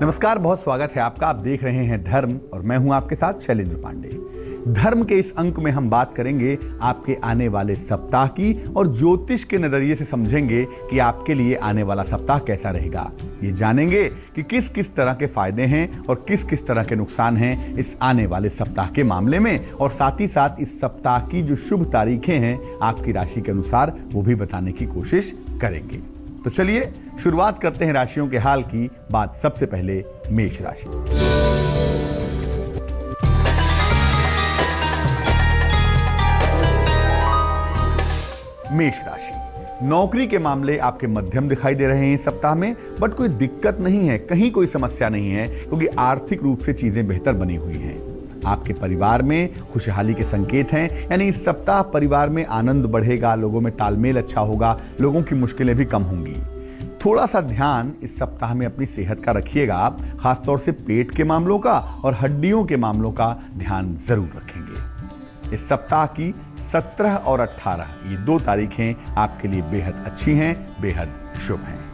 नमस्कार, बहुत स्वागत है आपका। आप देख रहे हैं धर्म और मैं हूं आपके साथ शैलेंद्र पांडे। धर्म के इस अंक में हम बात करेंगे आपके आने वाले सप्ताह की और ज्योतिष के नजरिए से समझेंगे कि आपके लिए आने वाला सप्ताह कैसा रहेगा। ये जानेंगे कि किस किस तरह के फायदे हैं और किस किस तरह के नुकसान हैं इस आने वाले सप्ताह के मामले में, और साथ ही साथ इस सप्ताह की जो शुभ तारीखें हैं आपकी राशि के अनुसार वो भी बताने की कोशिश करेंगे। तो चलिए शुरुआत करते हैं राशियों के हाल की। बात सबसे पहले मेष राशि। मेष राशि, नौकरी के मामले आपके मध्यम दिखाई दे रहे हैं इस सप्ताह में, बट कोई दिक्कत नहीं है, कहीं कोई समस्या नहीं है, क्योंकि आर्थिक रूप से चीजें बेहतर बनी हुई हैं। आपके परिवार में खुशहाली के संकेत हैं, यानी इस सप्ताह परिवार में आनंद बढ़ेगा, लोगों में तालमेल अच्छा होगा, लोगों की मुश्किलें भी कम होंगी। थोड़ा सा ध्यान इस सप्ताह में अपनी सेहत का रखिएगा आप, खासतौर से पेट के मामलों का और हड्डियों के मामलों का ध्यान जरूर रखेंगे। इस सप्ताह की 17 और 18 ये 2 तारीखें आपके लिए बेहद अच्छी हैं, बेहद शुभ हैं।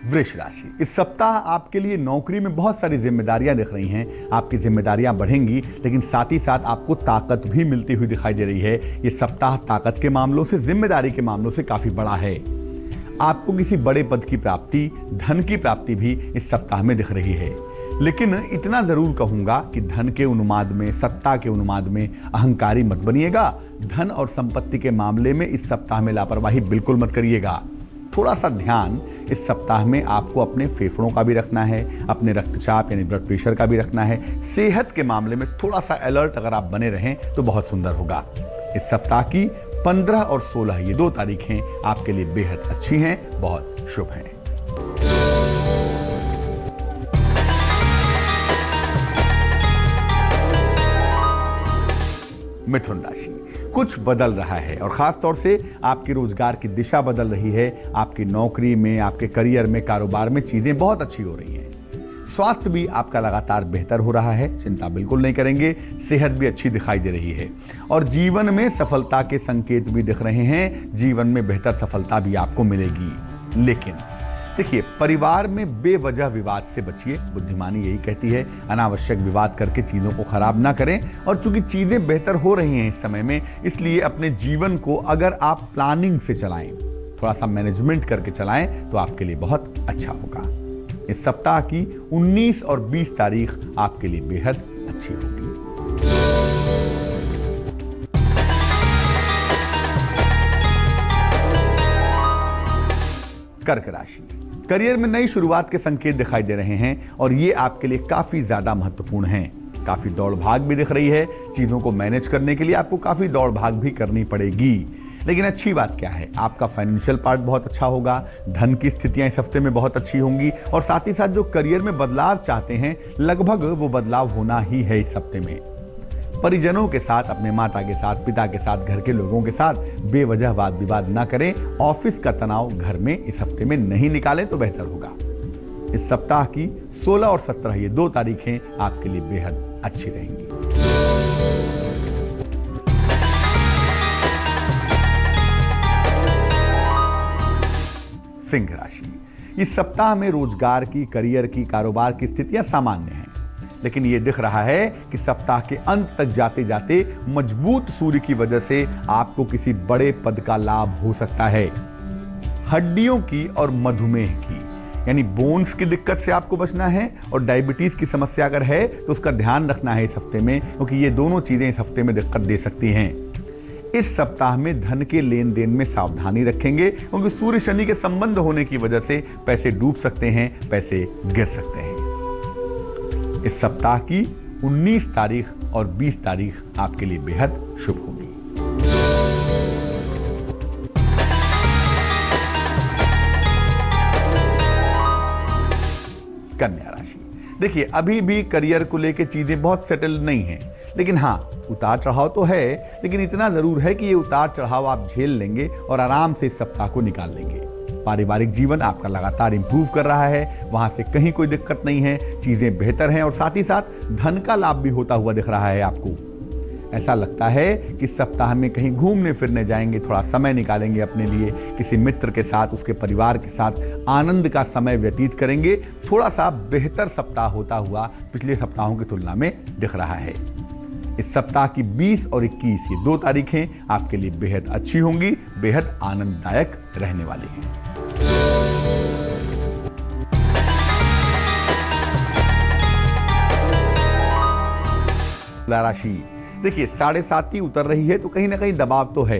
वृष राशि, इस सप्ताह आपके लिए नौकरी में बहुत सारी जिम्मेदारियां दिख रही हैं। आपकी जिम्मेदारियां बढ़ेंगी, लेकिन साथ ही साथ आपको ताकत भी मिलती हुई दिखाई दे रही है। ये सप्ताह ताकत के मामलों से, जिम्मेदारी के मामलों से काफी बड़ा है। आपको किसी बड़े पद की प्राप्ति, धन की प्राप्ति भी इस सप्ताह में दिख रही है। लेकिन इतना जरूर कहूंगा कि धन के उन्माद में, सत्ता के उन्माद में अहंकारी मत बनिएगा। धन और संपत्ति के मामले में इस सप्ताह में लापरवाही बिल्कुल मत करिएगा। थोड़ा सा ध्यान इस सप्ताह में आपको अपने फेफड़ों का भी रखना है, अपने रक्तचाप यानी ब्लड प्रेशर का भी रखना है। सेहत के मामले में थोड़ा सा अलर्ट अगर आप बने रहें तो बहुत सुंदर होगा। इस सप्ताह की 15 और 16 ये 2 तारीखें आपके लिए बेहद अच्छी हैं, बहुत शुभ हैं। मिथुन राशि, कुछ बदल रहा है और खास तौर से आपके रोजगार की दिशा बदल रही है। आपकी नौकरी में, आपके करियर में, कारोबार में चीजें बहुत अच्छी हो रही हैं। स्वास्थ्य भी आपका लगातार बेहतर हो रहा है, चिंता बिल्कुल नहीं करेंगे। सेहत भी अच्छी दिखाई दे रही है और जीवन में सफलता के संकेत भी दिख रहे हैं। जीवन में बेहतर सफलता भी आपको मिलेगी। लेकिन देखिए, परिवार में बेवजह विवाद से बचिए। बुद्धिमानी यही कहती है अनावश्यक विवाद करके चीजों को खराब ना करें। और चूंकि चीजें बेहतर हो रही हैं इस समय में, इसलिए अपने जीवन को अगर आप प्लानिंग से चलाएं, थोड़ा सा मैनेजमेंट करके चलाएं, तो आपके लिए बहुत अच्छा होगा। इस सप्ताह की 19 और 20 तारीख आपके लिए बेहद अच्छी होगी। कर्क राशि, करियर में नई शुरुआत के संकेत दिखाई दे रहे हैं और ये आपके लिए काफी ज्यादा महत्वपूर्ण हैं। काफी दौड़ भाग भी दिख रही है। चीजों को मैनेज करने के लिए आपको काफी दौड़ भाग भी करनी पड़ेगी। लेकिन अच्छी बात क्या है, आपका फाइनेंशियल पार्ट बहुत अच्छा होगा। धन की स्थितियां इस हफ्ते में बहुत अच्छी होंगी और साथ ही साथ जो करियर में बदलाव चाहते हैं, लगभग वो बदलाव होना ही है इस हफ्ते में। परिजनों के साथ, अपने माता के साथ, पिता के साथ, घर के लोगों के साथ बेवजह वाद विवाद ना करें। ऑफिस का तनाव घर में इस हफ्ते में नहीं निकालें तो बेहतर होगा। इस सप्ताह की 16 और 17 ये 2 तारीखें आपके लिए बेहद अच्छी रहेंगी। सिंह राशि, इस सप्ताह में रोजगार की, करियर की, कारोबार की स्थितियां सामान्य हैं, लेकिन यह दिख रहा है कि सप्ताह के अंत तक जाते जाते मजबूत सूर्य की वजह से आपको किसी बड़े पद का लाभ हो सकता है। हड्डियों की और मधुमेह की यानी बोन्स की दिक्कत से आपको बचना है, और डायबिटीज की समस्या अगर है तो उसका ध्यान रखना है इस हफ्ते में, क्योंकि ये दोनों चीजें इस हफ्ते में दिक्कत दे सकती हैं। इस सप्ताह में धन के लेन देन में सावधानी रखेंगे, क्योंकि सूर्य शनि के संबंध होने की वजह से पैसे डूब सकते हैं, पैसे गिर सकते हैं। इस सप्ताह की 19 तारीख और 20 तारीख आपके लिए बेहद शुभ होगी। कन्या राशि, देखिए अभी भी करियर को लेकर चीजें बहुत सेटल नहीं हैं, लेकिन हाँ उतार चढ़ाव तो है, लेकिन इतना जरूर है कि ये उतार चढ़ाव आप झेल लेंगे और आराम से इस सप्ताह को निकाल लेंगे। पारिवारिक जीवन आपका लगातार इंप्रूव कर रहा है, वहां से कहीं कोई दिक्कत नहीं है, चीजें बेहतर हैं और साथ ही साथ धन का लाभ भी होता हुआ दिख रहा है आपको। ऐसा लगता है कि सप्ताह में कहीं घूमने फिरने जाएंगे, थोड़ा समय निकालेंगे अपने लिए, किसी मित्र के साथ, उसके परिवार के साथ आनंद का समय व्यतीत करेंगे। थोड़ा सा बेहतर सप्ताह होता हुआ पिछले सप्ताहों की तुलना में दिख रहा है। इस सप्ताह की 20 और 21 ये 2 तारीखें आपके लिए बेहद अच्छी होंगी, बेहद आनंददायक रहने वाली हैं। तुला राशि, देखिए 7.5 उतर रही है तो कहीं ना कहीं दबाव तो है,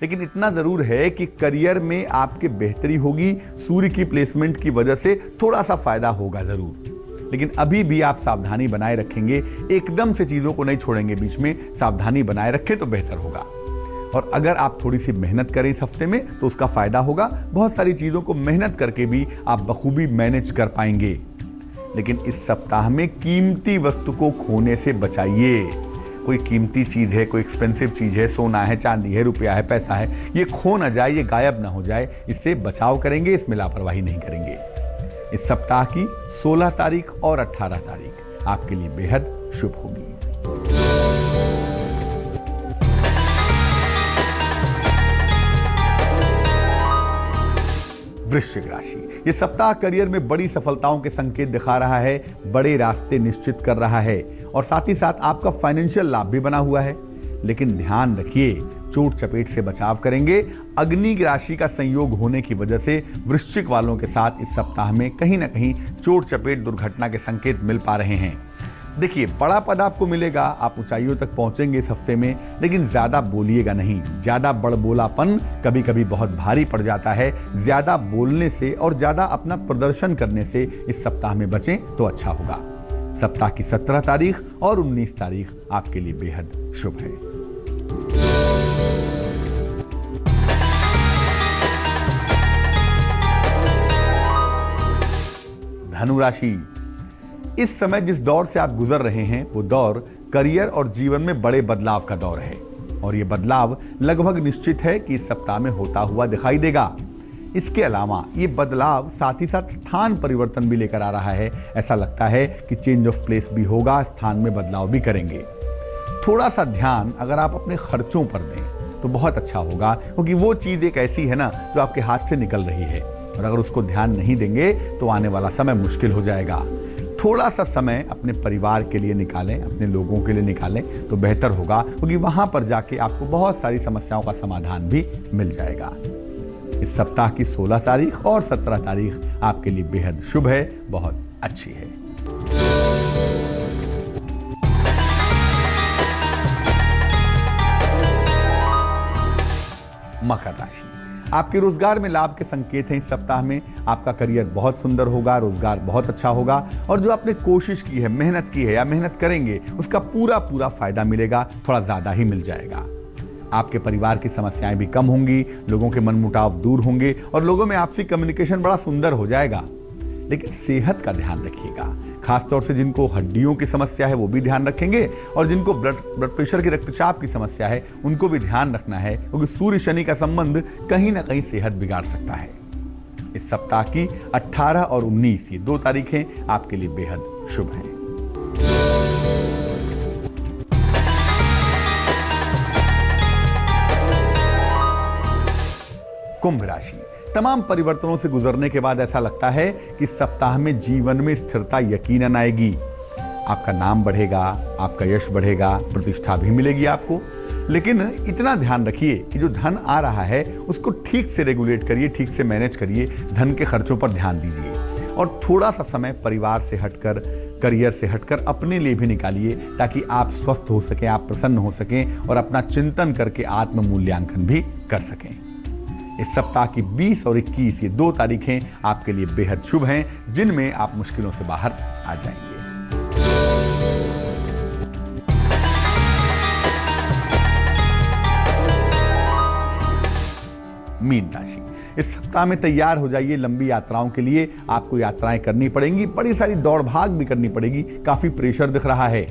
लेकिन इतना जरूर है कि करियर में आपके बेहतरी होगी। सूर्य की प्लेसमेंट की वजह से थोड़ा सा फायदा होगा जरूर, लेकिन अभी भी आप सावधानी बनाए रखेंगे, एकदम से चीजों को नहीं छोड़ेंगे, बीच में सावधानी बनाए रखें तो बेहतर होगा। और अगर आप थोड़ी सी मेहनत करें इस हफ्ते में तो उसका फायदा होगा। बहुत सारी चीजों को मेहनत करके भी आप बखूबी मैनेज कर पाएंगे। लेकिन इस सप्ताह में कीमती वस्तु को खोने से बचाइए। कोई कीमती चीज है, कोई एक्सपेंसिव चीज है, सोना है, चांदी है, रुपया है, पैसा है, ये खो ना जाए, ये गायब ना हो जाए, इससे बचाव करेंगे, इसमें लापरवाही नहीं करेंगे। इस सप्ताह की 16 तारीख और 18 तारीख आपके लिए बेहद शुभ होगी। वृश्चिक राशि, ये सप्ताह करियर में बड़ी सफलताओं के संकेत दिखा रहा है, बड़े रास्ते निश्चित कर रहा है और साथ ही साथ आपका फाइनेंशियल लाभ भी बना हुआ है। लेकिन ध्यान रखिए, चोट चपेट से बचाव करेंगे। अग्नि राशि का संयोग होने की वजह से वृश्चिक वालों के साथ इस सप्ताह में कहीं ना कहीं चोट चपेट दुर्घटना के संकेत मिल पा रहे हैं। देखिए, बड़ा पद आपको मिलेगा, आप ऊंचाइयों तक पहुंचेंगे इस हफ्ते में, लेकिन ज्यादा बोलिएगा नहीं। ज्यादा बड़बोलापन कभी कभी बहुत भारी पड़ जाता है। ज्यादा बोलने से और ज्यादा अपना प्रदर्शन करने से इस सप्ताह में बचें तो अच्छा होगा। सप्ताह की 17 तारीख और 19 तारीख आपके लिए बेहद शुभ है। धनु राशि, इस समय जिस दौर से आप गुजर रहे हैं वो दौर करियर और जीवन में बड़े बदलाव का दौर है और ये बदलाव लगभग निश्चित है कि इस सप्ताह में होता हुआ दिखाई देगा। इसके अलावा ये बदलाव साथ ही साथ स्थान परिवर्तन भी लेकर आ रहा है। ऐसा लगता है कि चेंज ऑफ प्लेस भी होगा, स्थान में बदलाव भी करेंगे। थोड़ा सा ध्यान अगर आप अपने खर्चों पर दें तो बहुत अच्छा होगा, क्योंकि वो चीज एक ऐसी है ना जो आपके हाथ से निकल रही है और अगर उसको ध्यान नहीं देंगे तो आने वाला समय मुश्किल हो जाएगा। थोड़ा सा समय अपने परिवार के लिए निकालें, अपने लोगों के लिए निकालें तो बेहतर होगा, क्योंकि वहां पर जाके आपको बहुत सारी समस्याओं का समाधान भी मिल जाएगा। इस सप्ताह की 16 तारीख और 17 तारीख आपके लिए बेहद शुभ है, बहुत अच्छी है। मकर राशि, आपके रोजगार में लाभ के संकेत हैं। इस सप्ताह में आपका करियर बहुत सुंदर होगा, रोजगार बहुत अच्छा होगा और जो आपने कोशिश की है, मेहनत की है या मेहनत करेंगे, उसका पूरा पूरा फायदा मिलेगा, थोड़ा ज्यादा ही मिल जाएगा। आपके परिवार की समस्याएं भी कम होंगी, लोगों के मनमुटाव दूर होंगे और लोगों में आपसी कम्युनिकेशन बड़ा सुंदर हो जाएगा। लेकिन सेहत का ध्यान रखिएगा, खासतौर से जिनको हड्डियों की समस्या है वो भी ध्यान रखेंगे और जिनको ब्लड प्रेशर की, रक्तचाप की समस्या है उनको भी ध्यान रखना है, क्योंकि सूर्य शनि का संबंध कहीं ना कहीं सेहत बिगाड़ सकता है। इस सप्ताह की 18 और 19 ये 2 तारीखें आपके लिए बेहद शुभ हैं। कुंभ राशि, तमाम परिवर्तनों से गुजरने के बाद ऐसा लगता है कि सप्ताह में जीवन में स्थिरता यकीनन आएगी। आपका नाम बढ़ेगा, आपका यश बढ़ेगा, प्रतिष्ठा भी मिलेगी आपको। लेकिन इतना ध्यान रखिए कि जो धन आ रहा है उसको ठीक से रेगुलेट करिए, ठीक से मैनेज करिए, धन के खर्चों पर ध्यान दीजिए और थोड़ा सा समय परिवार से हटकर, करियर से हटकर अपने लिए भी निकालिए, ताकि आप स्वस्थ हो सकें, आप प्रसन्न हो सकें और अपना चिंतन करके आत्म मूल्यांकन भी कर सकें। इस सप्ताह की 20 और 21 ये 2 तारीखें आपके लिए बेहद शुभ हैं, जिनमें आप मुश्किलों से बाहर आ जाएंगे। मीन राशि, इस सप्ताह में तैयार हो जाइए लंबी यात्राओं के लिए। आपको यात्राएं करनी पड़ेंगी, बड़ी सारी दौड़ भाग भी करनी पड़ेगी, काफी प्रेशर दिख रहा है।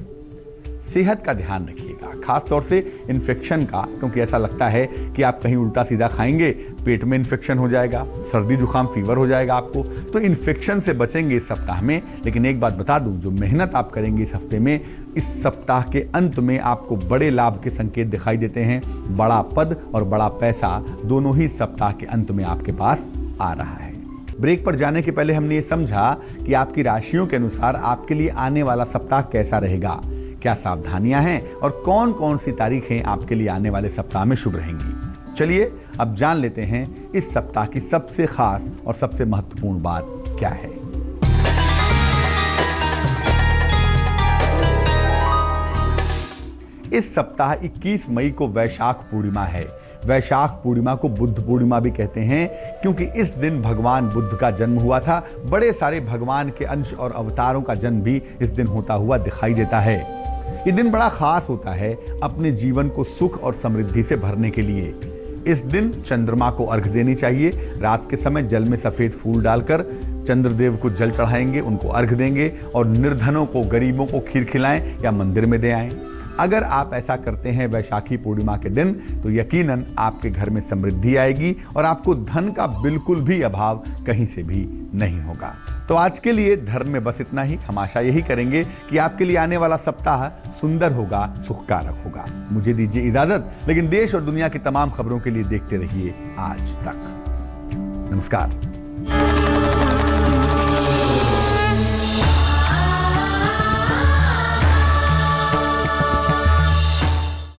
सेहत का ध्यान रखिएगा, खासतौर से इन्फेक्शन का, क्योंकि ऐसा लगता है कि आप कहीं उल्टा सीधा खाएंगे पेट में इन्फेक्शन हो जाएगा, सर्दी जुकाम फीवर हो जाएगा आपको। तो इन्फेक्शन से बचेंगे इस सप्ताह में। लेकिन एक बात बता दूं, जो मेहनत आप करेंगे इस हफ्ते में, इस सप्ताह के अंत में आपको बड़े लाभ के संकेत दिखाई देते हैं। बड़ा पद और बड़ा पैसा दोनों ही सप्ताह के अंत में आपके पास आ रहा है। ब्रेक पर जाने के पहले हमने ये समझा कि आपकी राशियों के अनुसार आपके लिए आने वाला सप्ताह कैसा रहेगा, क्या सावधानियां हैं और कौन कौन सी तारीखें आपके लिए आने वाले सप्ताह में शुभ रहेंगी। चलिए अब जान लेते हैं इस सप्ताह की सबसे खास और सबसे महत्वपूर्ण बात क्या है। इस सप्ताह 21 मई को वैशाख पूर्णिमा है। वैशाख पूर्णिमा को बुद्ध पूर्णिमा भी कहते हैं, क्योंकि इस दिन भगवान बुद्ध का जन्म हुआ था। बड़े सारे भगवान के अंश और अवतारों का जन्म भी इस दिन होता हुआ दिखाई देता है। ये दिन बड़ा खास होता है अपने जीवन को सुख और समृद्धि से भरने के लिए। इस दिन चंद्रमा को अर्घ देनी चाहिए। रात के समय जल में सफेद फूल डालकर चंद्रदेव को जल चढ़ाएंगे, उनको अर्घ देंगे और निर्धनों को, गरीबों को खीर खिलाएं या मंदिर में दे आएं। अगर आप ऐसा करते हैं वैशाखी पूर्णिमा के दिन, तो यकीनन आपके घर में समृद्धि आएगी और आपको धन का बिल्कुल भी अभाव कहीं से भी नहीं होगा। तो आज के लिए धर्म में बस इतना ही। हम आशा यही करेंगे कि आपके लिए आने वाला सप्ताह सुंदर होगा, सुखकारक होगा। मुझे दीजिए इजाजत, लेकिन देश और दुनिया की तमाम खबरों के लिए देखते रहिए आज तक। नमस्कार।